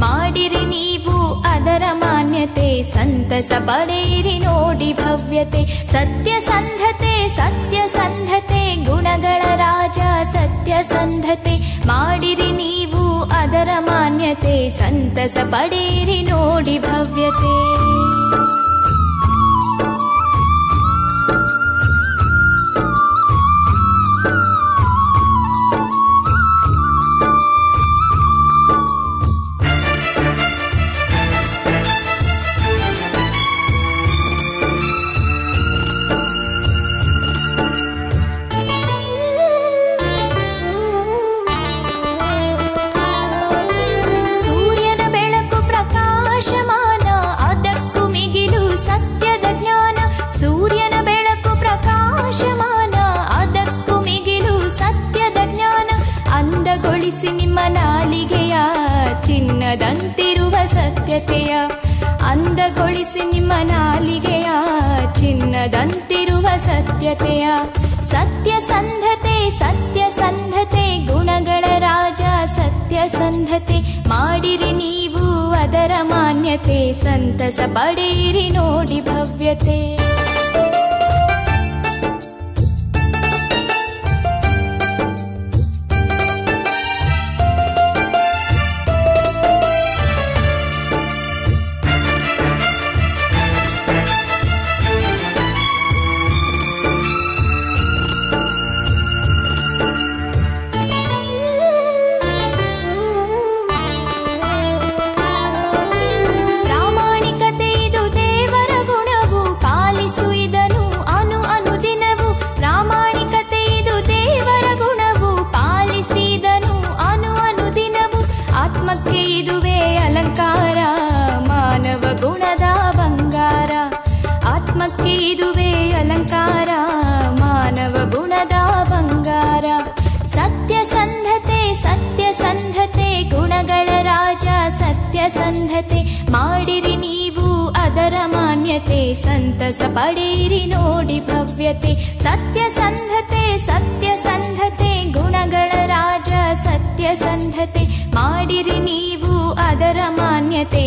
ಮಾಡಿರಿ ನೀವು ಅದರ ಮಾನ್ಯತೆ, ಸಂತಸ ಪಡೆಯಿರಿ ನೋಡಿ ಭವ್ಯತೆ. ಸತ್ಯಸಂಧತೆ ಸತ್ಯಸಂಧತೆ ಗುಣಗಳ ರಾಜ ಸತ್ಯಸಂಧತೆ, ಮಾಡಿರಿ ನೀವು ಅದರ ಮಾನ್ಯತೆ, ಸಂತಸ ಪಡೆಯಿರಿ ನೋಡಿ ಭವ್ಯತೆ. ನಿಮ್ಮ ನಾಲಿಗೆಯ ಚಿನ್ನದಂತಿರುವ ಸತ್ಯತೆಯ, ಅಂದಗೊಳಿಸಿ ನಿಮ್ಮ ನಾಲಿಗೆಯ ಚಿನ್ನದಂತಿರುವ ಸತ್ಯತೆಯ. ಸತ್ಯಸಂಧತೆ ಸತ್ಯಸಂಧತೆ ಗುಣಗಳ ರಾಜ ಸತ್ಯಸಂಧತೆ, ಮಾಡಿರಿ ನೀವು ಅದರ ಮಾನ್ಯತೆ, ಸಂತಸ ಪಡೆಯಿರಿ ನೋಡಿ ಭವ್ಯತೆ. ಇದುವೇ ಅಲಂಕಾರ ಮಾನವ ಗುಣದ ಬಂಗಾರ, ಆತ್ಮಕ್ಕೆ ಇದುವೇ ಅಲಂಕಾರ ಮಾನವ ಗುಣದ ಬಂಗಾರ. ಸತ್ಯಸಂಧತೆ ಸತ್ಯಸಂಧತೆ ಗುಣಗಳ ರಾಜ ಸತ್ಯಸಂಧತೆ, ಮಾಡಿರಿ ನೀವು ಅದರ ಮಾನ್ಯತೆ, ಸಂತಸ ಪಡೆಯಿರಿ ನೋಡಿ ಭವ್ಯತೆ. ಸತ್ಯಸಂಧತೆ ಸತ್ಯಸಂಧತೆ ಗುಣಗಳ ರಾಜ ಸತ್ಯಸಂಧತೆ, ಮಾಡಿರಿ ನೀವು ಅದರ ಮಾನ್ಯತೆ,